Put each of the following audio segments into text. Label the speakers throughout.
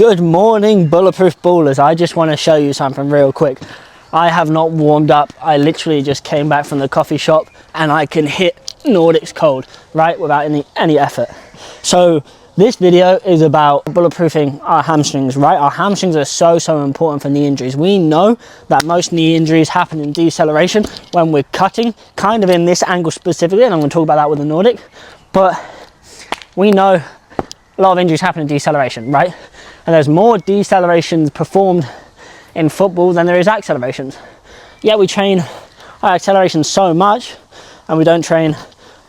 Speaker 1: Good morning, Bulletproof Ballers. I just want to show you something real quick. I have not warmed up. I literally just came back from the coffee shop and I can hit Nordics cold, right, without any effort. So this video is about bulletproofing our hamstrings, right? Our hamstrings are so important for knee injuries. We know that most knee injuries happen in deceleration when we're cutting, kind of in this angle specifically, and I'm going to talk about that with the Nordic. But we know a lot of injuries happen in deceleration, right? And there's more decelerations performed in football than there is accelerations. Yet we train our acceleration so much and we don't train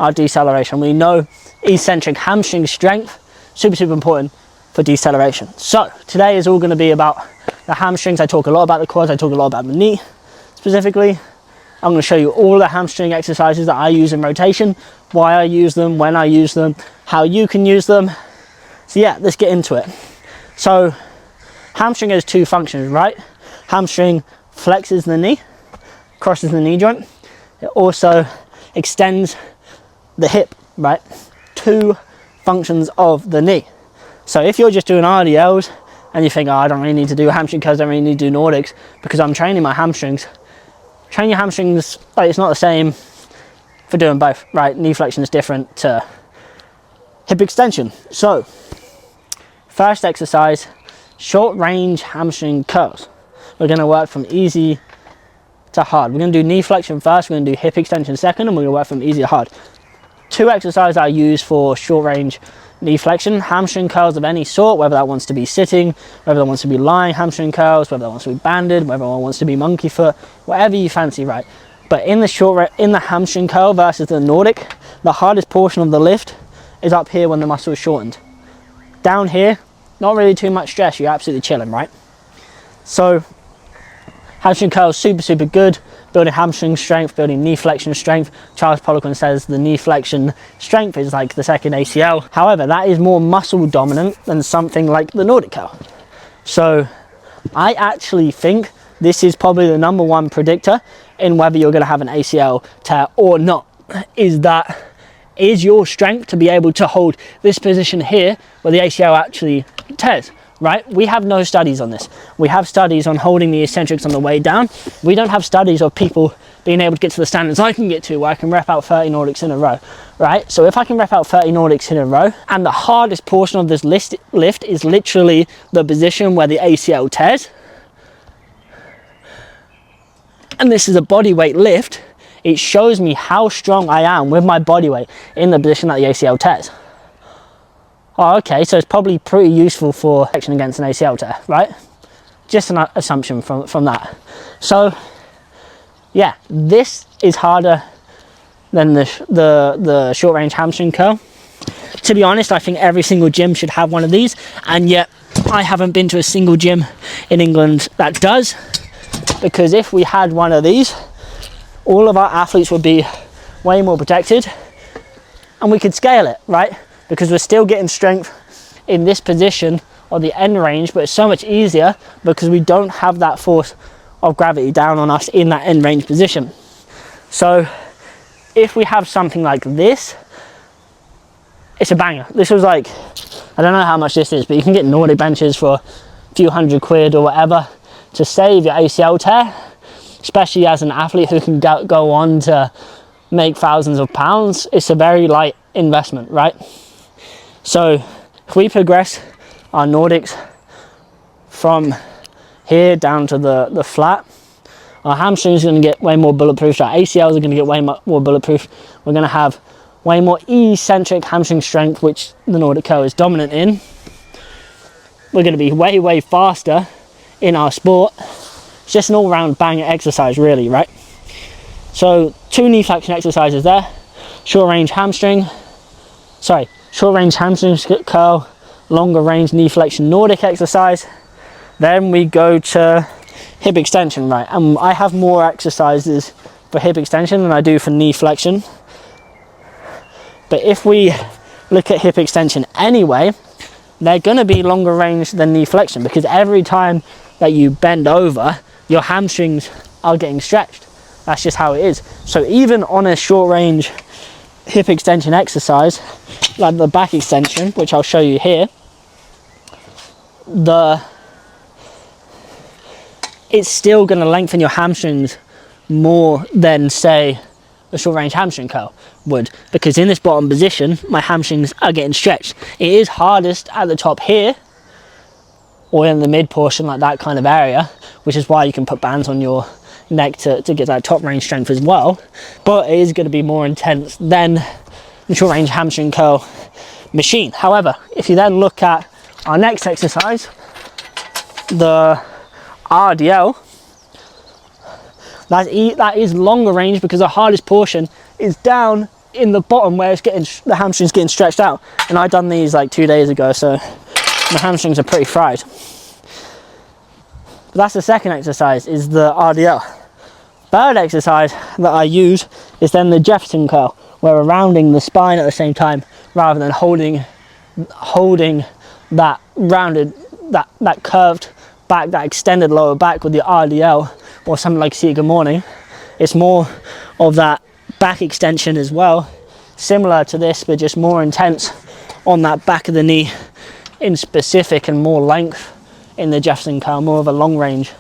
Speaker 1: our deceleration. We know eccentric hamstring strength, super important for deceleration. So today is all going to be about the hamstrings. I talk a lot about the quads, I talk a lot about the knee specifically. I'm going to show you all the hamstring exercises that I use in rotation, why I use them, when I use them, how you can use them. So yeah, let's get into it. So hamstring has two functions, right? Hamstring flexes the knee, crosses the knee joint. It also extends the hip, right? Two functions of the knee. So if you're just doing RDLs and you think, oh, I don't really need to do hamstring curls, I don't really need to do Nordics because I'm training my hamstrings. Train your hamstrings, like, it's not the same for doing both, right? Knee flexion is different to hip extension. So first exercise, short range hamstring curls. We're going to work from easy to hard. We're going to do knee flexion first, we're going to do hip extension second, and we're going to work from easy to hard. Two exercises I use for short range knee flexion: hamstring curls of any sort, whether that wants to be sitting, whether that wants to be lying hamstring curls, whether that wants to be banded, whether one wants to be monkey foot, whatever you fancy, right? But in the hamstring curl versus the Nordic, the hardest portion of the lift is up here when the muscle is shortened. Down here, not really too much stress, you're absolutely chilling, right? So hamstring curls, super good, building hamstring strength, building knee flexion strength. Charles Poliquin says the knee flexion strength is like the second ACL. However, that is more muscle dominant than something like the Nordic curl. So I actually think this is probably the number one predictor in whether you're going to have an ACL tear or not, is your strength to be able to hold this position here where the ACL actually tears, right? We have no studies on this. We have studies on holding the eccentrics on the way down. We don't have studies of people being able to get to the standards I can get to, where I can rep out 30 Nordics in a row, right? So if I can rep out 30 Nordics in a row, and the hardest portion of this lift is literally the position where the ACL tears, and this is a body weight lift, it shows me how strong I am with my body weight in the position that the ACL tears. Oh, okay, so it's probably pretty useful for action against an ACL tear, right? Just an assumption from that. So yeah, this is harder than the short range hamstring curl. To be honest, I think every single gym should have one of these, and yet I haven't been to a single gym in England that does, because if we had one of these, all of our athletes would be way more protected and we could scale it, right? Because we're still getting strength in this position or the end range, but it's so much easier because we don't have that force of gravity down on us in that end range position. So if we have something like this, it's a banger. This was like, I don't know how much this is, but you can get Nordic benches for a few £100 or whatever to save your ACL tear, especially as an athlete who can go on to make thousands of pounds. It's a very light investment, right? So if we progress our Nordics from here down to the flat, our hamstrings are going to get way more bulletproof, our ACLs are going to get way more bulletproof. We're going to have way more eccentric hamstring strength, which the Nordic curl is dominant in. We're going to be way faster in our sport. It's just an all-round banger exercise, really, right? So two knee flexion exercises there. Short range hamstring curl, longer range knee flexion Nordic exercise. Then we go to hip extension, right? And I have more exercises for hip extension than I do for knee flexion. But if we look at hip extension anyway, they're going to be longer range than knee flexion, because every time that you bend over, your hamstrings are getting stretched. That's just how it is. So even on a short range hip extension exercise, like the back extension, which I'll show you here, it's still going to lengthen your hamstrings more than, say, a short range hamstring curl would, because in this bottom position my hamstrings are getting stretched. It is hardest at the top here, or in the mid portion, like that kind of area, which is why you can put bands on your neck to get that top range strength as well, but it is going to be more intense than the short range hamstring curl machine. However, if you then look at our next exercise, the RDL, that is longer range because the hardest portion is down in the bottom where it's the hamstrings getting stretched out. And I done these like 2 days ago, so my hamstrings are pretty fried. But that's the second exercise, is the RDL. Third exercise that I use is then the Jefferson curl, where we're rounding the spine at the same time rather than holding that rounded, that curved back, that extended lower back with the RDL or something like See Good Morning. It's more of that back extension as well, similar to this but just more intense on that back of the knee in specific, and more length in the Jefferson curl, more of a long range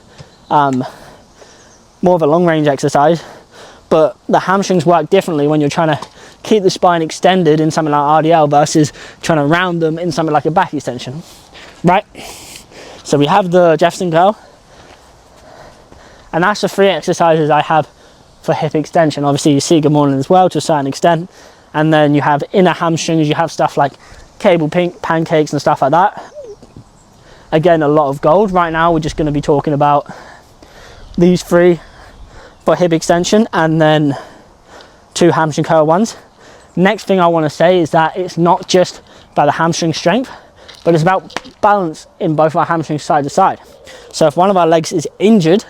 Speaker 1: exercise. But the hamstrings work differently when you're trying to keep the spine extended in something like RDL versus trying to round them in something like a back extension, right? So we have the Jefferson curl, and that's the 3 exercises I have for hip extension. Obviously you See Good Morning as well to a certain extent, and then you have inner hamstrings, you have stuff like cable pancakes and stuff like that. Again, a lot of gold. Right now we're just going to be talking about these 3 for hip extension, and then 2 hamstring curl ones. Next thing I want to say is that it's not just about the hamstring strength, but it's about balance in both our hamstrings side to side. So if one of our legs is injured,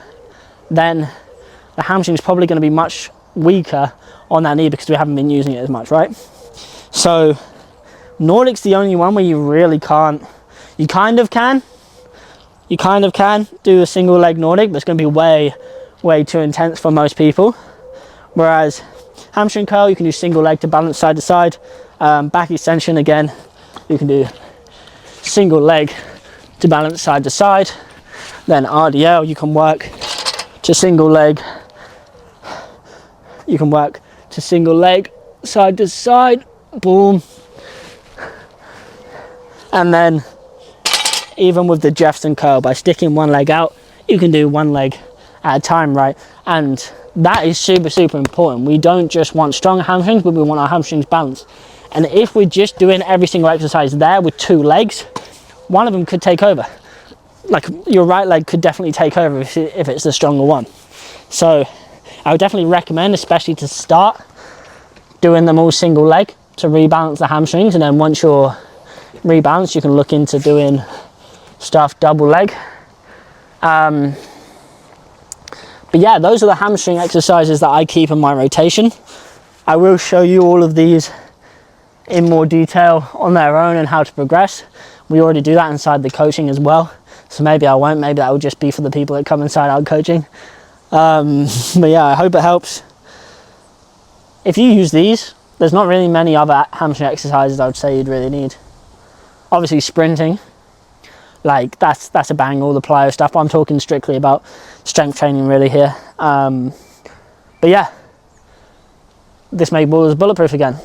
Speaker 1: then the hamstring's probably going to be much weaker on that knee because we haven't been using it as much, right? So Nordic's the only one where you really can't, you kind of can do a single leg Nordic, but it's going to be way too intense for most people. Whereas hamstring curl, you can do single leg to balance side to side. Back extension, again, you can do single leg to balance side to side. Then RDL, you can work to single leg. You can work to single leg side to side, boom. And then even with the Jefferson curl, by sticking one leg out, you can do one leg at a time, right? And that is super important. We don't just want strong hamstrings, but we want our hamstrings balanced. And if we're just doing every single exercise there with 2 legs, one of them could take over. Like your right leg could definitely take over if it's the stronger one. So I would definitely recommend, especially to start, doing them all single leg to rebalance the hamstrings. And then once you're rebalanced, you can look into doing stuff double leg. But yeah, those are the hamstring exercises that I keep in my rotation. I will show you all of these in more detail on their own and how to progress. We already do that inside the coaching as well. So maybe I won't, maybe that will just be for the people that come inside our coaching. But yeah, I hope it helps. If you use these, there's not really many other hamstring exercises I would say you'd really need. Obviously sprinting, like that's a bang, all the plyo stuff. I'm talking strictly about strength training really here. But yeah, this made ballers bulletproof again.